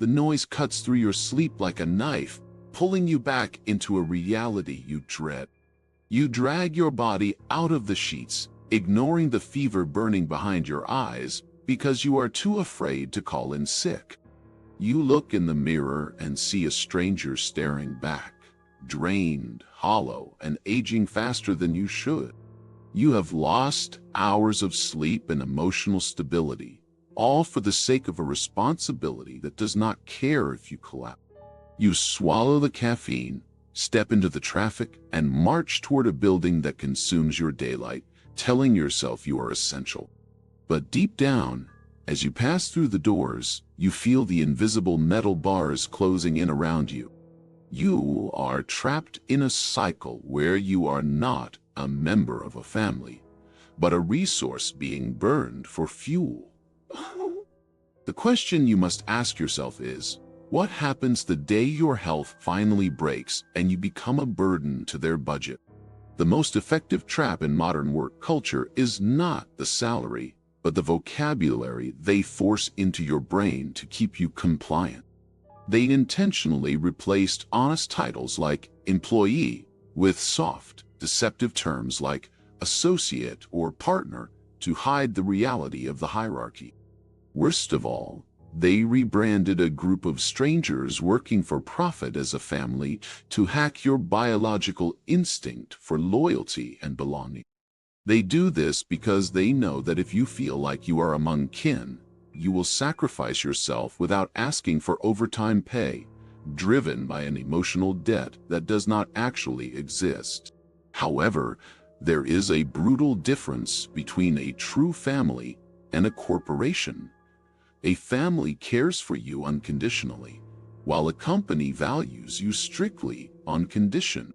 The noise cuts through your sleep like a knife, pulling you back into a reality you dread. You drag your body out of the sheets, ignoring the fever burning behind your eyes because you are too afraid to call in sick. You look in the mirror and see a stranger staring back, drained, hollow, and aging faster than you should. You have lost hours of sleep and emotional stability, all for the sake of a responsibility that does not care if you collapse. You swallow the caffeine, step into the traffic, and march toward a building that consumes your daylight, telling yourself you are essential. But deep down, as you pass through the doors, you feel the invisible metal bars closing in around you. You are trapped in a cycle where you are not a member of a family, but a resource being burned for fuel. The question you must ask yourself is, what happens the day your health finally breaks and you become a burden to their budget? The most effective trap in modern work culture is not the salary, but the vocabulary they force into your brain to keep you compliant. They intentionally replaced honest titles like employee with soft, deceptive terms like associate or partner to hide the reality of the hierarchy. Worst of all, they rebranded a group of strangers working for profit as a family to hack your biological instinct for loyalty and belonging. They do this because they know that if you feel like you are among kin, you will sacrifice yourself without asking for overtime pay, driven by an emotional debt that does not actually exist. However, there is a brutal difference between a true family and a corporation. A family cares for you unconditionally, while a company values you strictly on condition.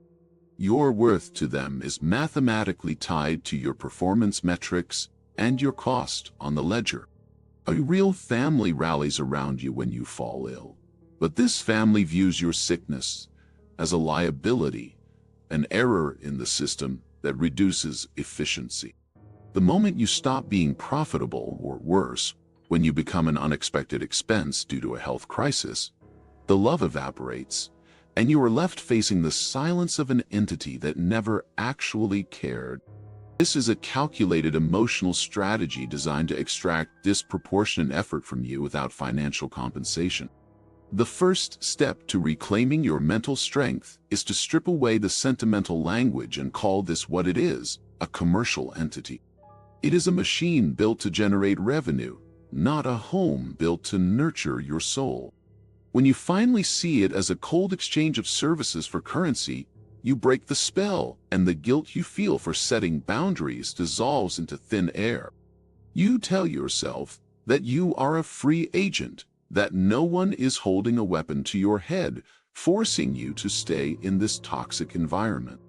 Your worth to them is mathematically tied to your performance metrics and your cost on the ledger. A real family rallies around you when you fall ill, but this family views your sickness as a liability, an error in the system that reduces efficiency. The moment you stop being profitable, or worse, when you become an unexpected expense due to a health crisis, the love evaporates, and you are left facing the silence of an entity that never actually cared. This is a calculated emotional strategy designed to extract disproportionate effort from you without financial compensation. The first step to reclaiming your mental strength is to strip away the sentimental language and call this what it is, a commercial entity. It is a machine built to generate revenue, not a home built to nurture your soul. When you finally see it as a cold exchange of services for currency, you break the spell, and the guilt you feel for setting boundaries dissolves into thin air. You tell yourself that you are a free agent, that no one is holding a weapon to your head, forcing you to stay in this toxic environment.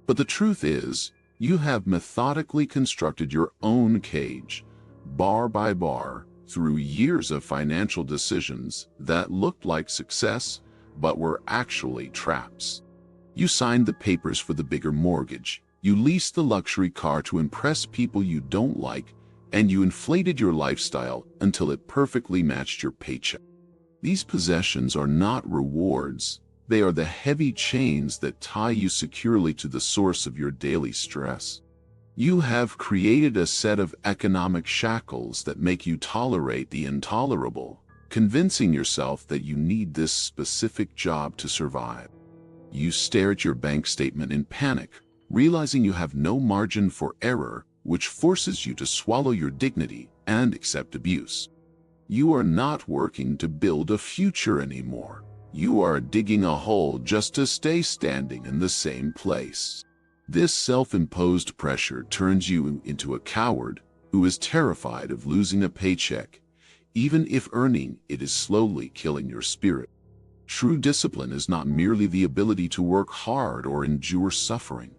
But the truth is, you have methodically constructed your own cage, bar by bar, through years of financial decisions that looked like success, but were actually traps. You signed the papers for the bigger mortgage, you leased the luxury car to impress people you don't like, and you inflated your lifestyle until it perfectly matched your paycheck. These possessions are not rewards, they are the heavy chains that tie you securely to the source of your daily stress. You have created a set of economic shackles that make you tolerate the intolerable, convincing yourself that you need this specific job to survive. You stare at your bank statement in panic, realizing you have no margin for error, which forces you to swallow your dignity and accept abuse. You are not working to build a future anymore. You are digging a hole just to stay standing in the same place. This self-imposed pressure turns you into a coward who is terrified of losing a paycheck, even if earning it is slowly killing your spirit. True discipline is not merely the ability to work hard or endure suffering.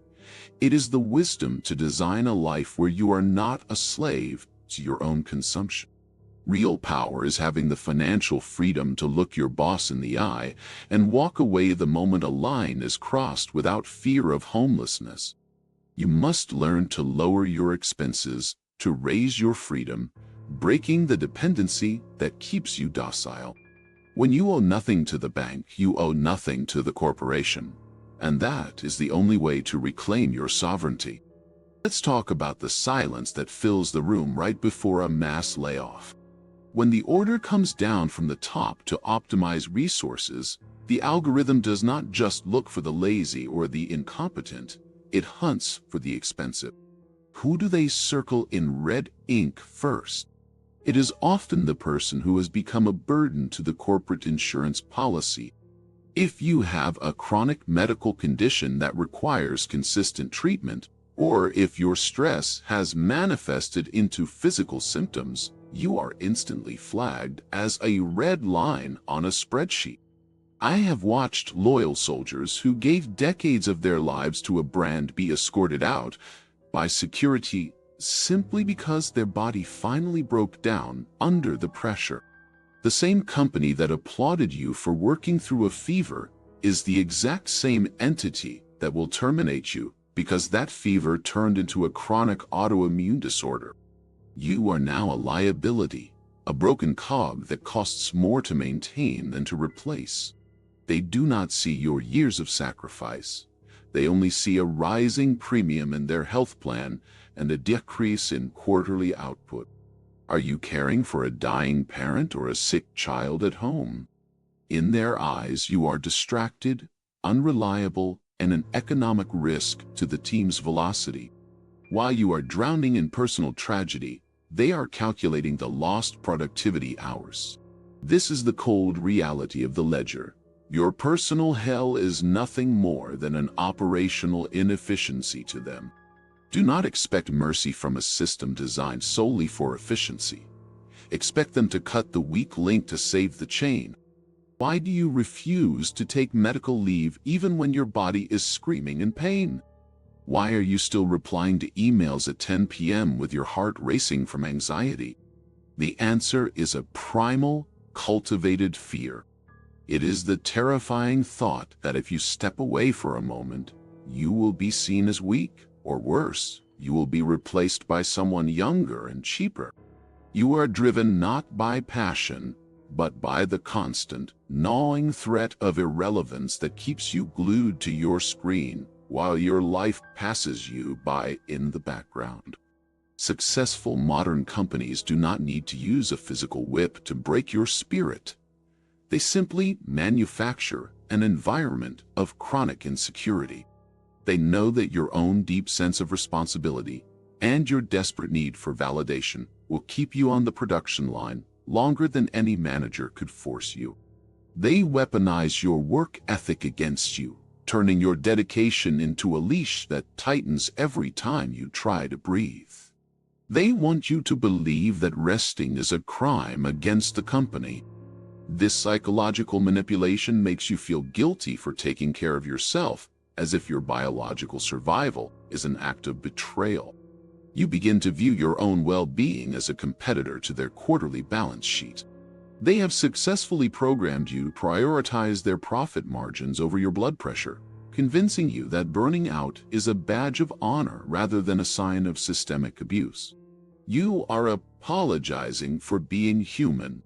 It is the wisdom to design a life where you are not a slave to your own consumption. Real power is having the financial freedom to look your boss in the eye and walk away the moment a line is crossed without fear of homelessness. You must learn to lower your expenses to raise your freedom, breaking the dependency that keeps you docile. When you owe nothing to the bank, you owe nothing to the corporation. And that is the only way to reclaim your sovereignty. Let's talk about the silence that fills the room right before a mass layoff. When the order comes down from the top to optimize resources, the algorithm does not just look for the lazy or the incompetent, it hunts for the expensive. Who do they circle in red ink first? It is often the person who has become a burden to the corporate insurance policy. If you have a chronic medical condition that requires consistent treatment, or if your stress has manifested into physical symptoms, you are instantly flagged as a red line on a spreadsheet. I have watched loyal soldiers who gave decades of their lives to a brand be escorted out by security simply because their body finally broke down under the pressure. The same company that applauded you for working through a fever is the exact same entity that will terminate you because that fever turned into a chronic autoimmune disorder. You are now a liability, a broken cog that costs more to maintain than to replace. They do not see your years of sacrifice. They only see a rising premium in their health plan and a decrease in quarterly output. Are you caring for a dying parent or a sick child at home? In their eyes, you are distracted, unreliable, and an economic risk to the team's velocity. While you are drowning in personal tragedy, they are calculating the lost productivity hours. This is the cold reality of the ledger. Your personal hell is nothing more than an operational inefficiency to them. Do not expect mercy from a system designed solely for efficiency. Expect them to cut the weak link to save the chain. Why do you refuse to take medical leave even when your body is screaming in pain? Why are you still replying to emails at 10 p.m. with your heart racing from anxiety? The answer is a primal, cultivated fear. It is the terrifying thought that if you step away for a moment, you will be seen as weak, or worse, you will be replaced by someone younger and cheaper. You are driven not by passion, but by the constant, gnawing threat of irrelevance that keeps you glued to your screen while your life passes you by in the background. Successful modern companies do not need to use a physical whip to break your spirit. They simply manufacture an environment of chronic insecurity. They know that your own deep sense of responsibility and your desperate need for validation will keep you on the production line longer than any manager could force you. They weaponize your work ethic against you, turning your dedication into a leash that tightens every time you try to breathe. They want you to believe that resting is a crime against the company. This psychological manipulation makes you feel guilty for taking care of yourself, as if your biological survival is an act of betrayal. You begin to view your own well-being as a competitor to their quarterly balance sheet. They have successfully programmed you to prioritize their profit margins over your blood pressure, convincing you that burning out is a badge of honor rather than a sign of systemic abuse. You are apologizing for being human.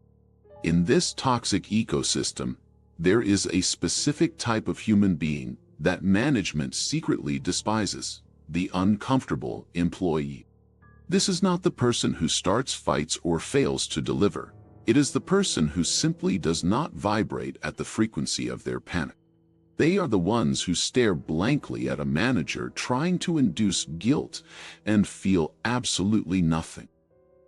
In this toxic ecosystem, there is a specific type of human being that management secretly despises: the uncomfortable employee. This is not the person who starts fights or fails to deliver. It is the person who simply does not vibrate at the frequency of their panic. They are the ones who stare blankly at a manager trying to induce guilt and feel absolutely nothing.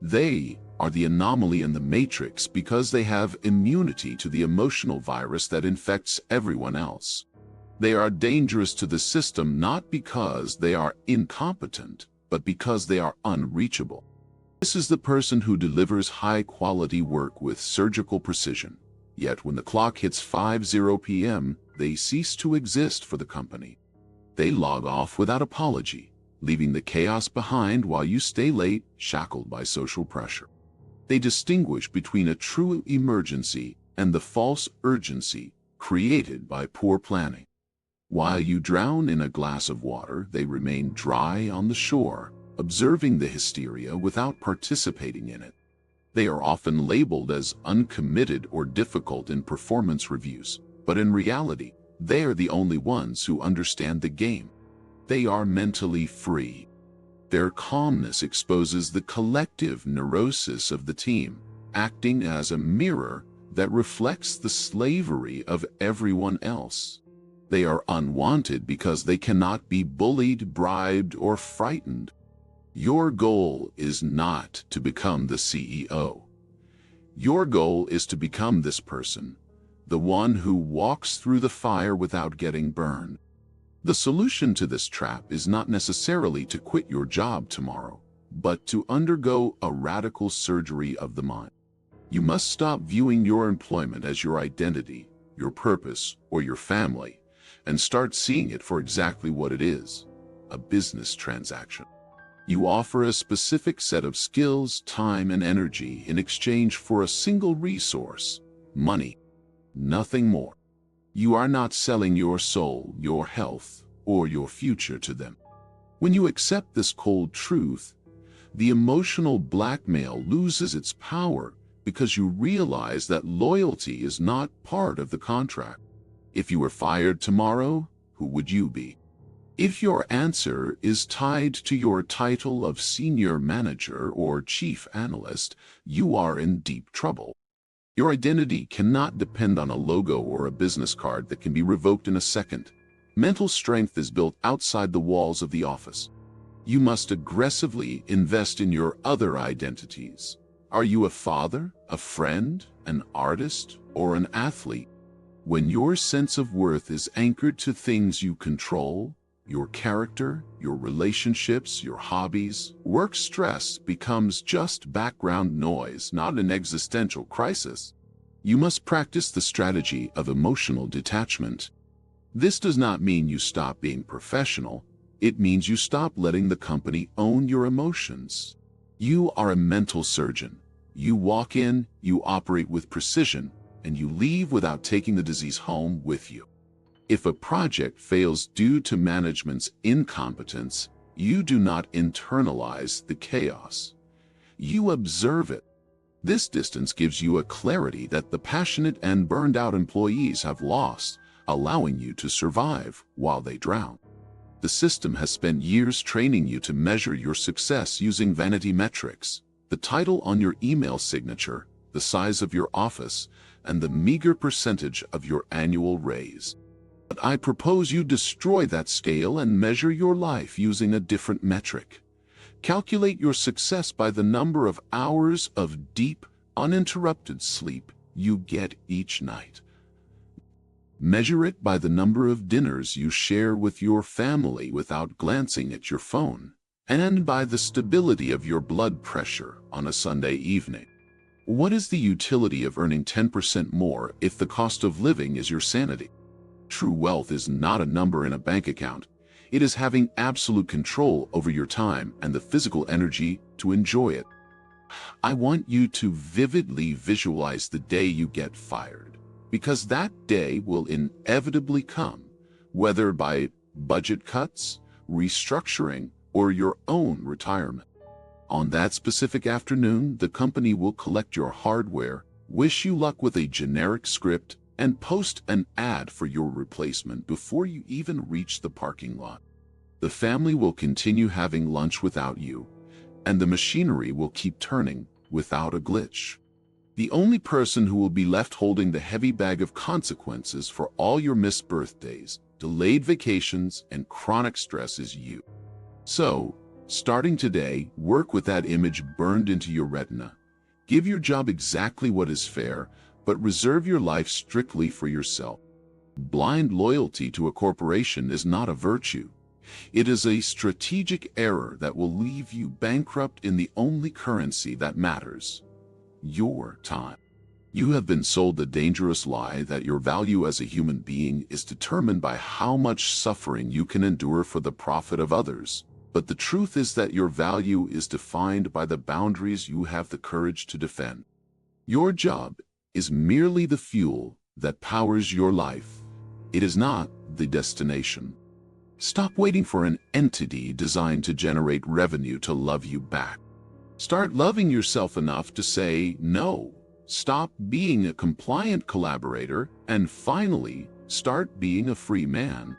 They are the anomaly in the matrix because they have immunity to the emotional virus that infects everyone else. They are dangerous to the system not because they are incompetent, but because they are unreachable. This is the person who delivers high-quality work with surgical precision, yet when the clock hits 5:0 p.m., they cease to exist for the company. They log off without apology, leaving the chaos behind while you stay late, shackled by social pressure. They distinguish between a true emergency and the false urgency created by poor planning. While you drown in a glass of water, they remain dry on the shore, observing the hysteria without participating in it. They are often labeled as uncommitted or difficult in performance reviews, but in reality, they are the only ones who understand the game. They are mentally free. Their calmness exposes the collective neurosis of the team, acting as a mirror that reflects the slavery of everyone else. They are unwanted because they cannot be bullied, bribed, or frightened. Your goal is not to become the CEO. Your goal is to become this person, the one who walks through the fire without getting burned. The solution to this trap is not necessarily to quit your job tomorrow, but to undergo a radical surgery of the mind. You must stop viewing your employment as your identity, your purpose, or your family, and start seeing it for exactly what it is: a business transaction. You offer a specific set of skills, time, and energy in exchange for a single resource: money. Nothing more. You are not selling your soul, your health, or your future to them. When you accept this cold truth, the emotional blackmail loses its power because you realize that loyalty is not part of the contract. If you were fired tomorrow, who would you be? If your answer is tied to your title of senior manager or chief analyst, you are in deep trouble. Your identity cannot depend on a logo or a business card that can be revoked in a second. Mental strength is built outside the walls of the office. You must aggressively invest in your other identities. Are you a father, a friend, an artist, or an athlete? When your sense of worth is anchored to things you control, your character, your relationships, your hobbies, work stress becomes just background noise, not an existential crisis. You must practice the strategy of emotional detachment. This does not mean you stop being professional. It means you stop letting the company own your emotions. You are a mental surgeon. You walk in, you operate with precision, and you leave without taking the disease home with you. If a project fails due to management's incompetence, you do not internalize the chaos. You observe it. This distance gives you a clarity that the passionate and burned-out employees have lost, allowing you to survive while they drown. The system has spent years training you to measure your success using vanity metrics: the title on your email signature, the size of your office, and the meager percentage of your annual raise. But I propose you destroy that scale and measure your life using a different metric. Calculate your success by the number of hours of deep, uninterrupted sleep you get each night. Measure it by the number of dinners you share with your family without glancing at your phone, and by the stability of your blood pressure on a Sunday evening. What is the utility of earning 10% more if the cost of living is your sanity? True wealth is not a number in a bank account. It is having absolute control over your time and the physical energy to enjoy it. I want you to vividly visualize the day you get fired, because that day will inevitably come, whether by budget cuts, restructuring, or your own retirement. On that specific afternoon, the company will collect your hardware, wish you luck with a generic script, and post an ad for your replacement before you even reach the parking lot. The family will continue having lunch without you, and the machinery will keep turning without a glitch. The only person who will be left holding the heavy bag of consequences for all your missed birthdays, delayed vacations, and chronic stress is you. So, starting today, work with that image burned into your retina. Give your job exactly what is fair, but reserve your life strictly for yourself. Blind loyalty to a corporation is not a virtue. It is a strategic error that will leave you bankrupt in the only currency that matters: your time. You have been sold the dangerous lie that your value as a human being is determined by how much suffering you can endure for the profit of others. But the truth is that your value is defined by the boundaries you have the courage to defend. Your job is merely the fuel that powers your life. It is not the destination. Stop waiting for an entity designed to generate revenue to love you back. Start loving yourself enough to say no. Stop being a compliant collaborator and finally start being a free man.